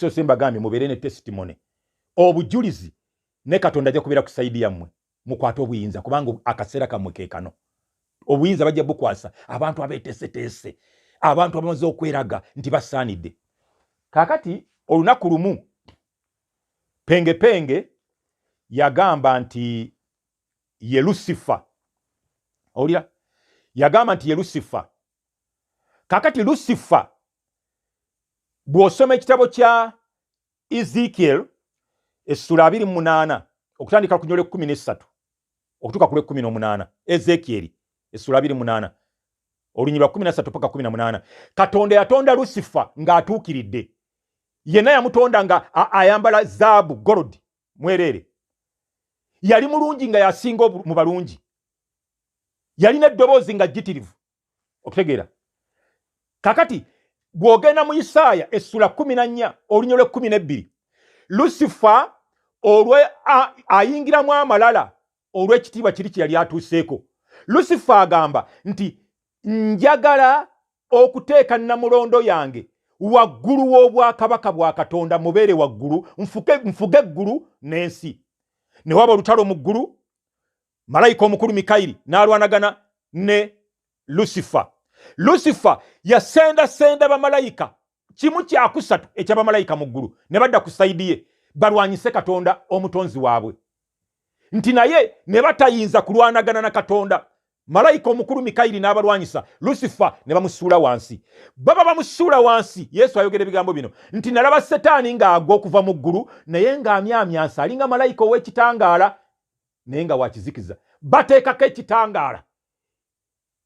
kisoose mbagambye mubeere ne testimony obujulizi ne Katonda ajja kubeera kusaidia mmwe mukwate obuyinza kubanga akaseera kammwe ke kano obuyinza bajja bukwasa abantu abeeteeseteese abantu abamaze okweraga nti basaanidde. Kaakati olunaku lumu penge yagamba nti ye Lucifer. Olya yagamba nti ye Lucifer. Kaakati Lucifer bw'osoma ekitabo kya Ezekiel essula 28 okutandika ku 13 okutuuka ku 18. Ezekiel essula 28 olunyiriri lwa 13 paka 18. Katonda yatonda Lucifer ng'atuukiridde. Yenna yamutonda nga ayambala zaabu gold mwerere. Yali mulungi nga yasinga mu balungi. Yalina eddoboozi nga jjitirivu. Okutegeera. Kakati bw'ogenda mu Isaaya essula 14 olunyiriri lwa 12 Lucifer olwe ayingiramu amalala olw'ekitiibwa kiri kye yali atuuseeko. Lucifer agamba nti njagala okuteeka namulondo yange waggulu w'obwakabaka bwa Katonda mubeere waggulu nfuge eggulu n'ensi. Ne waba olutalo mu ggulu malayika omukulu Mikayiri n'alwanagana ne Lucifer. Lucifer yasendasenda bamalayika kimu kyakusatu eky'abamalayika mu ggulu ne badda ku sayidi ye balwanyise Katonda omutonzi waabwe. Nti naye ne batayinza kulwanagana na Katonda. Malayika omukulu Mikayiri n'abalwanyisa Lucifer ne bamusuula wansi. Baba bamusuula wansi Yesu ayogera ebigambo bino nti nalaba Setaani ng'agwa okuva mu ggulu naye ng'amyamyansa alinga malayika ow'ekitangaala naye nga wakizikiza. Bateekako ekitangaala.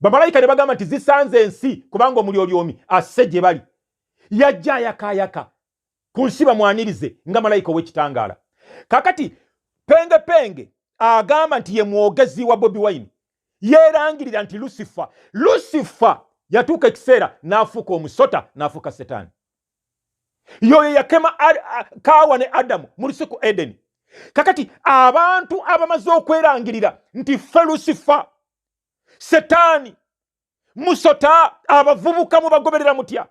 Bamalayika ne bagamba nti zisanze ensi kubanga omulyolyomi asse gye bali. Yajja ayakaayaka ku nsi bamwanirize nga malayika ow'ekitangaala. Kakati penge agamba nti ye mwogezi wa Bobi Wine. Yeerangirira nti Lucifer yatuuka ekiseera n'afuuka omusota n'afuuka Setaani. Yoyo yakema Kaawa ne Adamu mu lusuku Edeni. Kakati abantu abamaze okwerangirira nti ffe Lucifer, Setaani, musota, abavubuka mubagoberera mutya?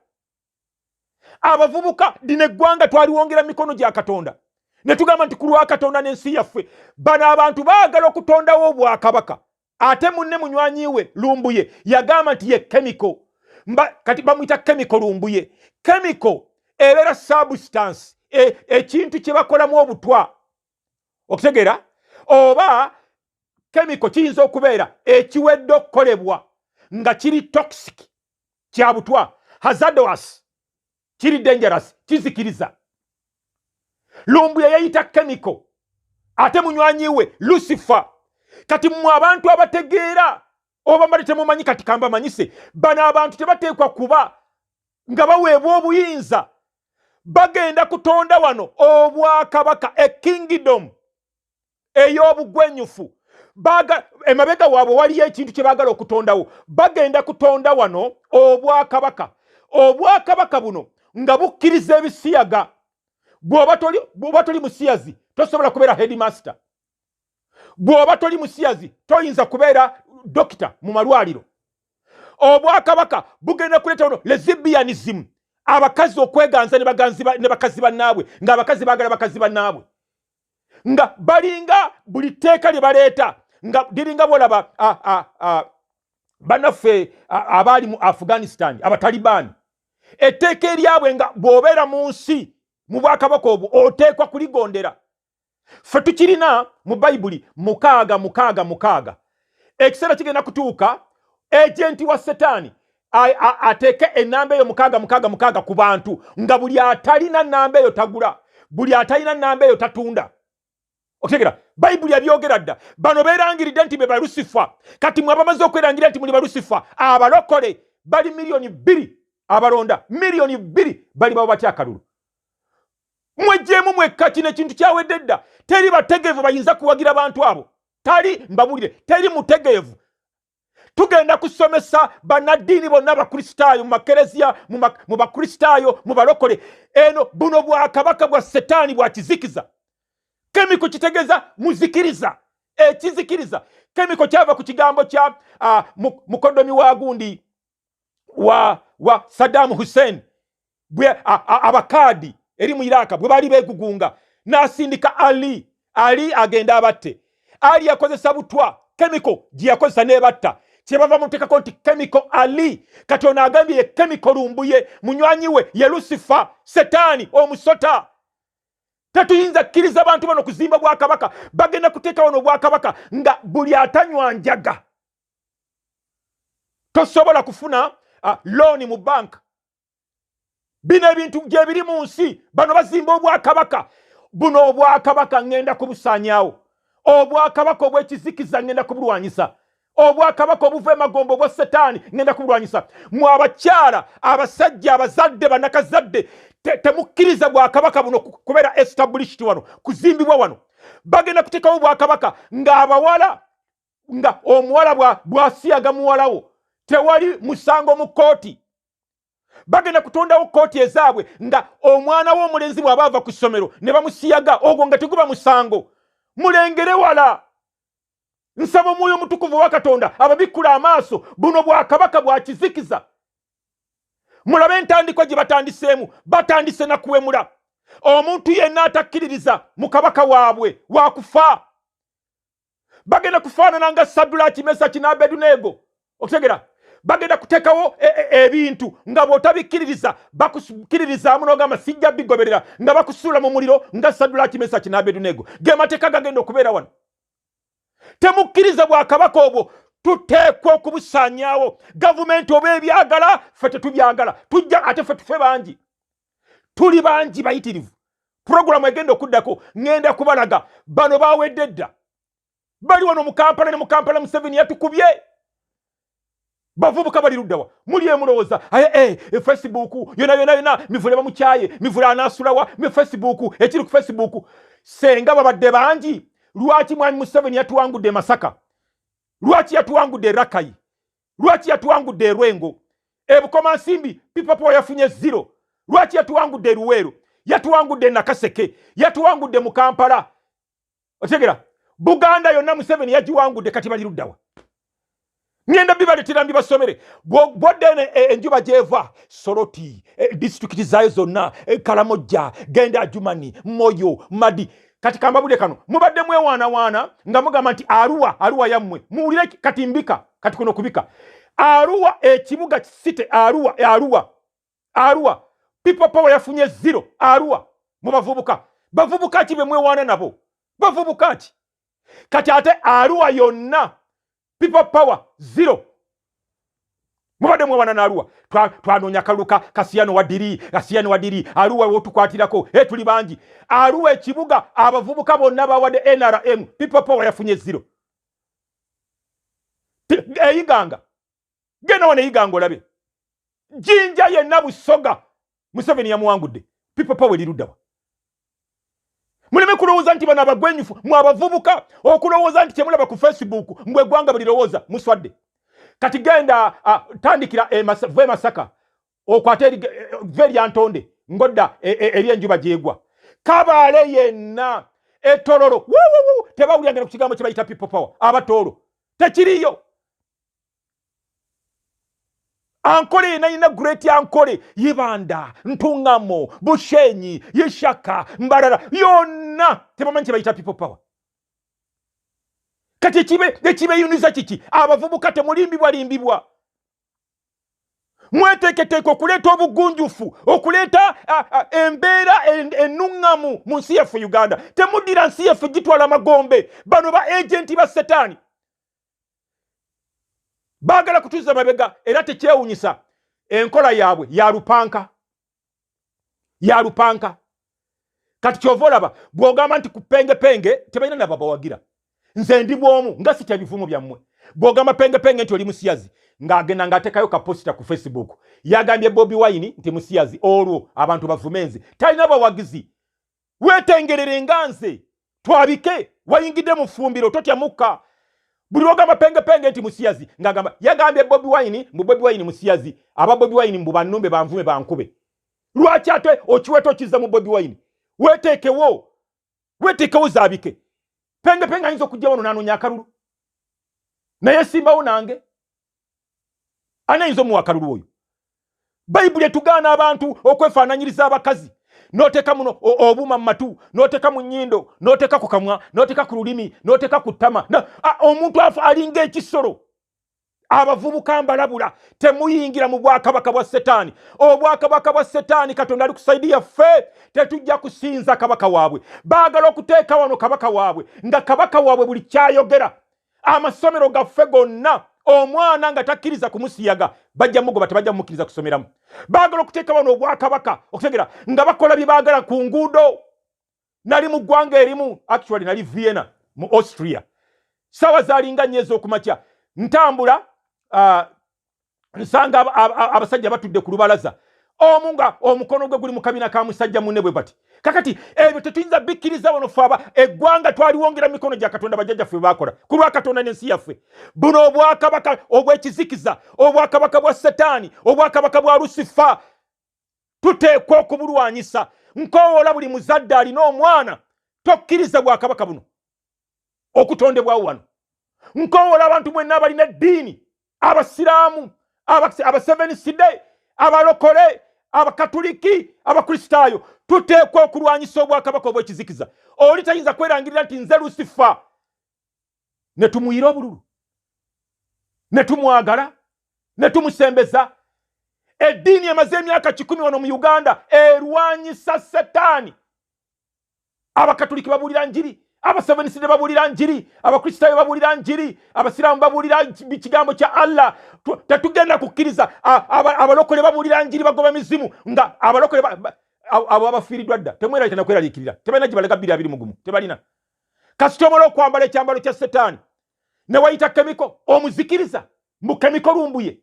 Abavubuka dine eggwanga twaliwongera mikono gya Katonda ne tugamba nti ku lwa Katonda n'ensi yaffe bano abantu baagala okutondawo obwakabaka. Ate munne munywanyiwe Lumbuye yagamba nti ye chemical. Kati bamuyita chemical Lumbuye. Chemical ebeera substance ekintu kye bakolamu obutwa. Okutegeera? Oba chemical kiyinza okubeera ekiwedde okukolebwa nga kiri toxic kya butwa, hazardous, kiri dangerous, kizikiriza. Lumbuye yayita chemical. Ate munywanyiwe Lucifer. Kati mwe abantu abategeera oba mbali temumanyi kati kamba manyise bano abantu tebateekwa kuba nga baweebwa obuyinza bagenda kutonda wano obwakabaka a kingdom ey'obugwenyufu. Emabega waabwe waliyo ekintu kye baagala okutondawo. Bagenda kutonda wano obwakabaka buno nga bukkiriza ebisiyaga. Bw'oba toli musiyazi tosobola kubeera headmaster. Bw'oba toli musiyazi toyinza kubeera dokita mu malwaliro. Obwakabaka bugenda kuleeta wano lesbianism, abakazi okweganza ne bakazi bannaabwe ng'abakazi baagala bakazi bannaabwe. Nga balinga buli tteeka lye baleeta nga liringa bw'olaba bannaffe abaali mu Afghanistan abatalibaani. Etteeka eryabwe nga bw'obeera mu nsi mu bwakabaka obwo oteekwa kuligondera. Ffe tukirina mu Bayibuli 6. Ekiseera kigenda kutuuka ejenti wa Setaani ateeke ennamba eyo 6 ku bantu nga buli atalina nnamba eyo tagula, buli atalina nnamba eyo tatunda. Okutegeera Bayibuli yabyogera dda. Bano beerangiridde nti be ba Lucifer. Kati mwe abamaze okwerangirira nti muli ba Lucifer abalokole bali milioni 2 abalonda milioni 2 bali babo batya akalulu. Mwejjeemu mwekka kino ekintu kyawedde dda. Teri bategeevu bayinza kuwagira abantu abo. Tali mbabulire, teri mutegeevu. Tugenda kusomesa bannaddiini bonna abakristaayo mu makereziya mu bakristaayo mu balokole eno buno bwakabaka bwa Setaani bwa kizikiza. Kemiko kitegeeza muzikiriza. Ekizikiriza kemiko kyava ku kigambo kya mukodomi wa gundi wa Saddam Hussein bwe abakaadi eri mu Iraq bwe bali begugunga n'asindika Ali agenda abatte. Ali yakozesa butwa chemical gye yakozesa n'ebatta. Kyebava mutekako nti chemical Ali kati ono agambye chemical lumbuye munywanyi we ye Lucifer Setaani omusota. Tetuyinza kkiriza abantu bano kuzimba bwakabaka bagenda kuteeka wano bwakabaka nga buli atanywa njaga. Tosobola kufuna loan mu bank. Bino ebintu gye biri mu nsi bano bazimba obwakabaka. Buno obwakabaka ngenda kubusaanyaawo. Obwakabaka obw'ekizikiza ngenda kubulwanyisa. Obwakabaka obuva emagombo obwa Setaani ngenda kubulwanyisa. Mu abakyala abasajja abazadde banakazadde temukkiriza bwakabaka buno kubeera established wano kuzimbibwa wano. Bagenda kuteekawo bwakabaka ng'abawala nga omuwala bw'asiyaga muwalawo tewali musango mu kooti. Bagenda kutondawo kooti ezaabwe nga omwana w'omulenzi bw'aba ava ku ssomero ne bamusiyaga ogwo nga teguba musango. Mulengere wala. Nsaba Omwoyo Omutukuvu wa Katonda ababikkula amaaso buno bwakabaka bwa kizikiza. Mulabe entandikwa gye batandiseemu batandise na kuwemula. Omuntu yenna atakkiririza mu kabaka waabwe waakufa. Bagenda kufaanana nga Sadulaki, Mesaki n'Abedunego. Okutegera bagenda kuteekawo ebintu nga bw'otabikkiririza bakukkiririzaamu n'ogamba sijja bigoberera nga bakusuula mu muliro nga Sadulaki, Mesaki n'Abedunego. Ge mateeka gagenda okubeera wano. Temukkiriza bwakabaka obwo tuteekwa okubusaanyaawo. Gavumenti oba ebyagala ffe tetubyagala tujja ate ffe tufe bangi. Tuli bangi bayitirivu. Puroguramu egenda okuddako ngenda kubalaga bano baawedde dda. Bali wano mu Kampala ne mu Kampala Museveni yatukubye. Bavubuka bali luddawa muli emulowooza Facebook yona mivule bamukyaye mivule anaasulawa mu Facebook ekiri ku Facebook senga babadde bangi. Lwaki mwami Museveni yatuwangudde Masaka? Lwaki yatuwangudde Rakai? Lwaki yatuwangudde Rwengo? Ebukomansimbi Pipapo yafunye 0. Lwaki yatuwangudde Luweero? Yatuwangudde Nakaseke? Yatuwangudde mu Kampala? Otegera Buganda yonna Museveni yagiwangudde kati bali luddawa. Ngenda bibaletera mbibasomere bwodde enjuba gyeva Soroti district zaayo zonna Kalamojja genda Jumani Moyo Madi. Kati kambabule kano mubadde mwewaana nga mugamba nti Arua yammwe muwulire kati mbika kati kuno kubika Arua ekibuga kisite Arua People Power yafunye 0 Arua mu bavubuka ki be mwewaana nabo bavubuka ki kati ate Arua yonna People Power 0 mubadde mwewaana na Arua twanoonya kaluka Kasiyano Wadiri Arua wotukwatirako tuli bangi Arua ekibuga abavubuka bonna bawadde NRM People Power yafunye 0 eyiganga genda wane eyiganga olabe Jinja yenna Busoga Museveni yamuwangudde People Power eruddawa. Muleme kulowooza nti bano abagwenyufu mu abavubuka okulowooza nti kyemulaba ku Facebook mbwe eggwanga bulirowooza muswadde. Kati genda tandikira ve Masaka okwate ve Antonde ngodda eri enjuba gyegwa. Kabale yenna etololo tebawulyangira ku kigambo kye bayita People Power abatolo tekiriyo. Ankole yenna great ankole Yibanda Ntungamo Bushenyi Yeshaka Mbarara yonna tebamanyi kye bayita People Power. Kati ekibe yuniza kiki abavubuka temulimbibwa mweteeketeeka okuleeta obugunjufu okuleeta embeera ennungamu mu nsi yaffe Uganda. Temuddira nsi yaffe gitwala amagombe bano ba agenti ba Setaani baagala kutuuza mabega era tekyewunyisa enkola yaabwe ya lupanka. Kati kyova olaba bw'ogamba nti ku penge tebalina nabo bawagira. Nze ndi bwomu nga sitya bivumo byammwe. Bw'ogamba penge nti oli musiyazi ng'agenda ng'ateekayo kaposita ku Facebook. Yagambye Bobi Wine nti musiyazi olwo abantu bavumenzi. Talina bawagizi. Weetengerere nga nze twabike wayingidde mu ffumbiro totya mukka. Buli lw'ogamba penge nti musiyazi ng'agamba yagambye Bobi Wine musiyazi aba Bobi Wine mbu bannumbe banvume bankube. Lwaki ate okiweta okizza mu Bobi Wine? Weeteekewo zaabike. Penge ayinza okujja wano n'anoonya akalulu naye simbawo nange ani ayinza omuwa akalulu oyo. Bayibuli etugaana abantu okwefaananyiriza abakazi noteka muno obuma matu noteka mu nnyindo noteka ku kamwa noteka ku lulimi noteka ku ttama omuntu afa alinga ekisolo abavubuka mbalabula temuyingira mu bwakabaka bwa Setaani. Obwakabaka bwa Setaani Katonda ali kusaidia ffe tetujja kusinza kabaka waabwe. Baagala okuteeka wano kabaka waabwe nga kabaka waabwe buli kyayogera. Amasomero gaffe gonna omwana nga takkiriza kumusiyaga bajja mugoba tebajja mumukkiriza kusomeramu. Baagala okuteeka wano obwakabaka okutegera nga bakola bye baagala ku nguudo. Nali mu ggwanga erimu, actually nali Vienna mu Austria. Sawa zaalinga nnyo ez'okumakya ntambula nsanga abasajja batudde ku lubalaza. Omu nga omukono gwe guli mu kabina ka musajja munne bwe bati. Kakati ebyo tetuyinza bikkiriza wano ffe eggwanga twaliwongera mikono gya Katonda bajjajjaffe bakola ku lwa Katonda n'ensi yaffe. Buno obwakabaka obw'ekizikiza, obwakabaka bwa Setaani, obwakabaka bwa Lusifa tuteekwa okubulwanyisa. Nkowoola buli muzadde alina omwana tokkiriza bwakabaka buno okutondebwawo wano. Nkowoola abantu mwenna abalina eddiini, abasiraamu, aba Seventh Day, abalokole, abakatuliki, abakristaayo tuteekwa okulwanyisa obwakabaka obw'ekizikiza. Oli tayinza kwerangirira nti nze Lusifa ne tumuyira obululu ne tumwagala ne tumusembeza. Eddiini emaze emyaka 10 wano mu Uganda erwanyisa Setaani. Abakatuliki babulira njiri, aba Seventh Day babulira njiri, abakristaayo babulira njiri, abasiraamu babulira kigambo kya Allah. Tetugenda kukkiriza abalokole babulira njiri bagoba mizimu nga abalokole abo abafiiriddwa dda temweralita nakweraliikirira tebalina gye balega 221 tebalina. Kasitomola okwambala ekyambalo kya Setaani ne wayita kemiko omuzikiriza mu kemiko lumbuye.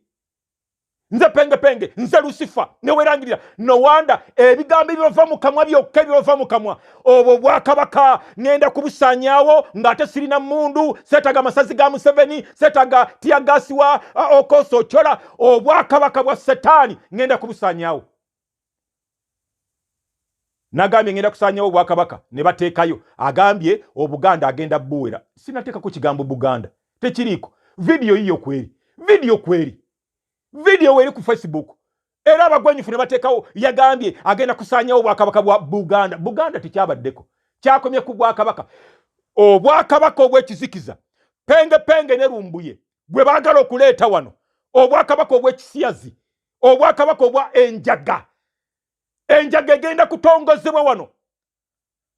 Nze penge nze Lusifa ne werangirira no wanda ebigambo ebyova mu kamwa byokka ebyova mu kamwa obwo bwakabaka ngenda kubusaanyaawo ng'ate sirina mundu setaga masazi ga Museveni setaga tiagasi wa Okoso Chola. Obwakabaka bwa Setaani ngenda kubusaanyaawo. Nagambye ngenda kusaanyaawo obwakabaka ne bateekayo agambye Obuganda agenda buwera. Sinateeka ku kigambo Buganda tekiriiko. Video yiyo kweri video weri ku Facebook era abagwenyufu ne bateekawo yagambye agenda kusaanyaawo obwakabaka bwa Buganda. Buganda tekyabaddeko kyakomye ku bwakabaka. Obwakabaka obw'ekizikiza penge ne lumbuye bwe baagala okuleeta wano. Obwakabaka obw'ekisiyazi, obwakabaka obwa enjaga egenda kutongozebwa wano.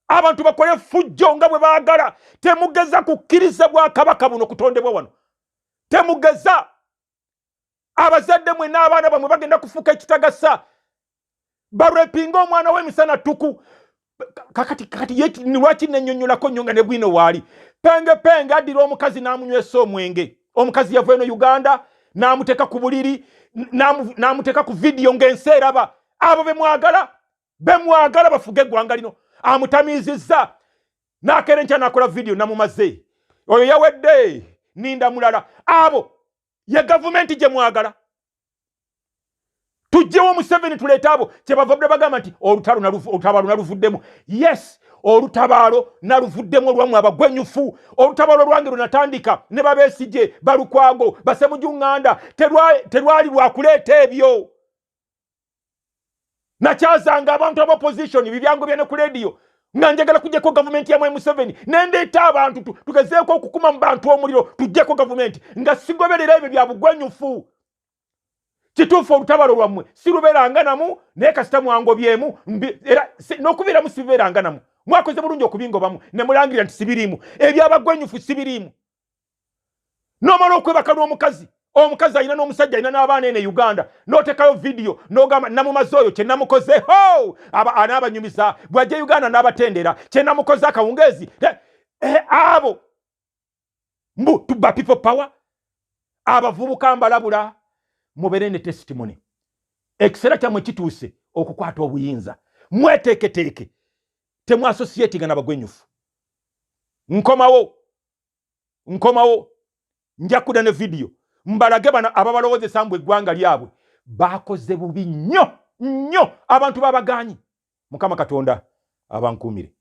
Abantu bakole fujjo nga bwe baagala. Temugeza kukkiriza bwakabaka buno kutondebwa wano. Temugeza. Abazadde mwe n'abaana bamwe bagenda kufuuka ekitagasa. Barepinga omwana w'emisana tuku. Kakati yeti lwaki nennyonnyolako nnyo nga ne bwino waali. Penge addira omukazi n'amunywesa omwenge. Omukazi yava eno Uganda n'amuteeka ku buliri n'amuteeka ku video ng'ensi eraba. Abo bemwagala bafuge eggwanga lino. Amutamiizizza n'akeerenkya n'akola video namumaze. Oyo yawedde ninda mulala. Abo ye gavumenti gye mwagala. Tujjewo Museveni tuleeta abo kyebavudde bagamba nti olutabaalo naluvuddemu. Yes, olutabaalo naluvuddemu olwamu abagwenyufu. Olutabaalo lwange lunatandika ne Babesigye, Balukwago, Basemujunganda terwali lwakuleeta ebyo. Nakyazanga abantu ab'opposition bibyango byane ku radio nga njagala kujjeko gavumenti ya Museveni nendeeta abantu tugezeeko okukuma mu bantu omuliro tujjeko gavumenti nga sigoberera ebyo bya bugwenyufu. Kituufu olutabaalo lwammwe sirubeeranga namu naye kasita mwangobyemu era n'okubeeramu sibeeranga namu. Mwakoze bulungi okubingobamu ne mulangirira nti sibiriimu. Ebyabagwenyufu sibiriimu. N'omala okwebaka n'omukazi alina n'omusajja alina n'abaana ene Uganda n'oteekayo video n'ogamba namumaze oyo kye namukoze anaabanyumiza bw'ajja Uganda n'abatendera kye namukoze akawungeezi. Abo mbu tuba people power. Abavubuka mbalabula mubeere ne testimony. Ekiseera kyammwe kituuse okukwata obuyinza. Mweteeketeeke temu associatinga n'abagwenyufu. Nkomawo nja kudda ne video mbalage bana ababalowozesa mbwe eggwanga lyabwe bakoze bubi nnyo abantu babaganyi. Mukama Katonda abankuumire.